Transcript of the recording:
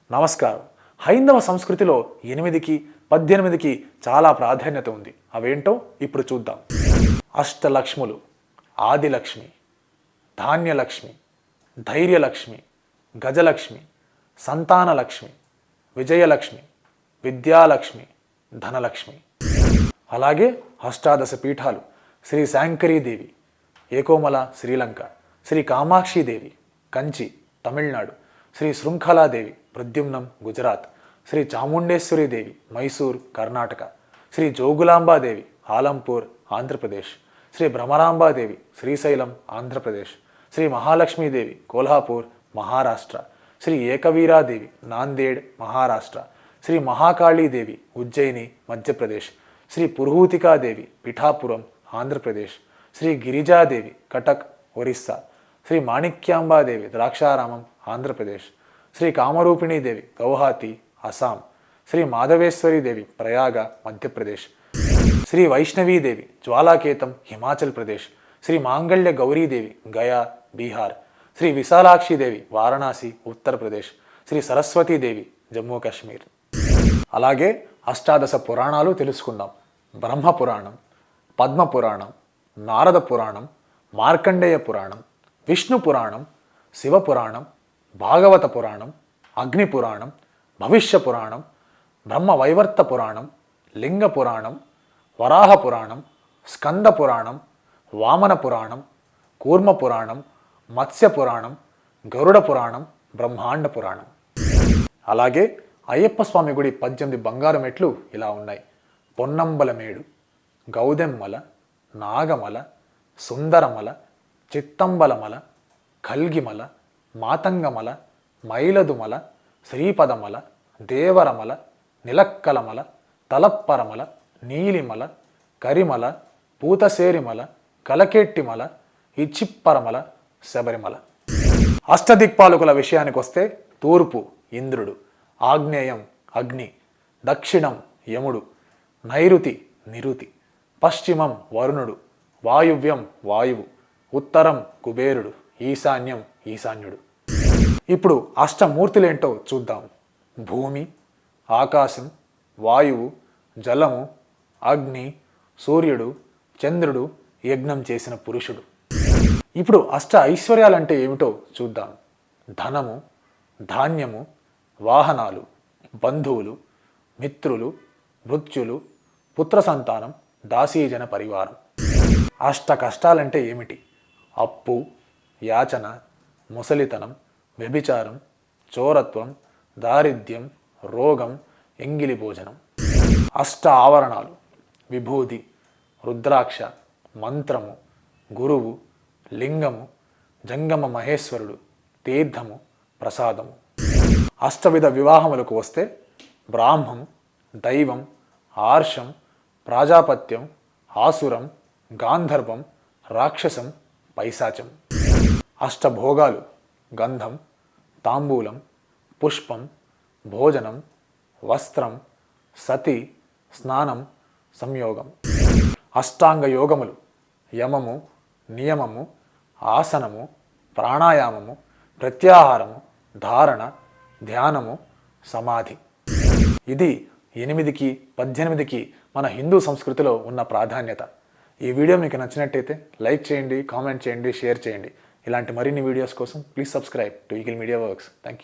నమస్కారం. హైందవ సంస్కృతిలో 8కి 18కి చాలా ప్రాధాన్యత ఉంది. అవేంటో ఇప్పుడు చూద్దాం. అష్టలక్ష్ములు: ఆదిలక్ష్మి, ధాన్యలక్ష్మి, ధైర్యలక్ష్మి, గజలక్ష్మి, సంతానలక్ష్మి, విజయలక్ష్మి, విద్యాలక్ష్మి, ధనలక్ష్మి. అలాగే అష్టాదశ పీఠాలు: శ్రీ శాంకరీదేవి ఏకోమల శ్రీలంక, శ్రీ కామాక్షిదేవి కంచి తమిళనాడు, శ్రీ శృంఖలాదేవి ప్రద్యుమ్నం గుజరాత్, శ్రీ చాముండేశ్వరీదేవి మైసూర్ కర్ణాటక, శ్రీ జోగులాంబాదేవి ఆలంపూర్ ఆంధ్రప్రదేశ్, శ్రీ భ్రమరాంబాదేవి శ్రీశైలం ఆంధ్రప్రదేశ్, శ్రీ మహాలక్ష్మీదేవి కోల్హాపూర్ మహారాష్ట్ర, శ్రీ ఏకవీరాదేవి నాందేడ్ మహారాష్ట్ర, శ్రీ మహాకాళీదేవి ఉజ్జయిని మధ్యప్రదేశ్, శ్రీ పురుహూతికాదేవి పిఠాపురం ఆంధ్రప్రదేశ్, శ్రీ గిరిజాదేవి కటక్ ఒరిస్సా, శ్రీ మాణిక్యాంబాదేవి ద్రాక్షారామం ఆంధ్రప్రదేశ్, శ్రీ కామరూపిణీదేవి గౌహాతి అస్సాం, శ్రీ మాధవేశ్వరీదేవి ప్రయాగ మధ్యప్రదేశ్, శ్రీ వైష్ణవీదేవి జ్వాలాకేతం హిమాచల్ ప్రదేశ్, శ్రీ మాంగళ్య గౌరీదేవి గయా బీహార్, శ్రీ విశాలాక్షిదేవి వారణాసి ఉత్తరప్రదేశ్, శ్రీ సరస్వతీదేవి జమ్మూ కాశ్మీర్. అలాగే అష్టాదశ పురాణాలు తెలుసుకుందాం. బ్రహ్మ పురాణం, పద్మ పురాణం, నారద పురాణం, మార్కండేయ పురాణం, విష్ణు పురాణం, శివ పురాణం, భాగవత పురాణం, అగ్ని పురాణం, భవిష్య పురాణం, బ్రహ్మ వైవర్త పురాణం, లింగ పురాణం, వరాహ పురాణం, స్కంద పురాణం, వామన పురాణం, కూర్మ పురాణం, మత్స్య పురాణం, గరుడ పురాణం, బ్రహ్మాండ పురాణం. అలాగే అయ్యప్ప స్వామి గుడి 18 బంగారు మెట్లు ఇలా ఉన్నాయి. పొన్నంబలమేడు, గౌదెమ్మల, నాగమల, సుందరమల, చిత్తంబలమల, కల్గిమల, మాతంగమల, మైలదుమల, శ్రీపదమల, దేవరమల, నిలక్కలమల, తలప్పరమల, నీలిమల, కరిమల, పూతసేరిమల, కలకెట్టిమల, ఇచ్చిప్పరమల, శబరిమల. అష్టదిక్పాలకుల విషయానికి వస్తే తూర్పు ఇంద్రుడు, ఆగ్నేయం అగ్ని, దక్షిణం యముడు, నైరుతి నిరుతి, పశ్చిమం వరుణుడు, వాయువ్యం వాయువు, ఉత్తరం కుబేరుడు, ఈశాన్యం ఈశాన్యుడు. ఇప్పుడు అష్టమూర్తులేంటో చూద్దాం. భూమి, ఆకాశం, వాయువు, జలము, అగ్ని, సూర్యుడు, చంద్రుడు, యజ్ఞం చేసిన పురుషుడు. ఇప్పుడు అష్ట ఐశ్వర్యాలంటే ఏమిటో చూద్దాం. ధనము, ధాన్యము, వాహనాలు, బంధువులు, మిత్రులు, మృత్యులు, పుత్ర సంతానం, దాసీజన పరివారం. అష్ట కష్టాలంటే ఏమిటి? అప్పు, యాచన, ముసలితనం, వ్యభిచారం, చోరత్వం, దారిద్ర్యం, రోగం, ఎంగిలి భోజనం. అష్ట ఆవరణాలు: విభూది, రుద్రాక్ష, మంత్రము, గురువు, లింగము, జంగమ మహేశ్వరుడు, తీర్థము, ప్రసాదము. అష్టవిధ వివాహములకు వస్తే బ్రాహ్మం, దైవం, ఆర్షం, ప్రాజాపత్యం, ఆసురం, గాంధర్వం, రాక్షసం, పైశాచం. అష్టభోగాలు: గంధం, తాంబూలం, పుష్పం, భోజనం, వస్త్రం, సతి, స్నానం, సంయోగం. అష్టాంగ యోగములు: యమము, నియమము, ఆసనము, ప్రాణాయామము, ప్రత్యాహారము, ధారణ, ధ్యానము, సమాధి. ఇది 8కి 18కి మన హిందూ సంస్కృతిలో ఉన్న ప్రాధాన్యత. ఈ వీడియో మీకు నచ్చినట్టయితే లైక్ చేయండి, కామెంట్ చేయండి, షేర్ చేయండి. ఇలాంటి మరిన్ని వీడియోస్ కోసం please subscribe to eagle media works. Thank you.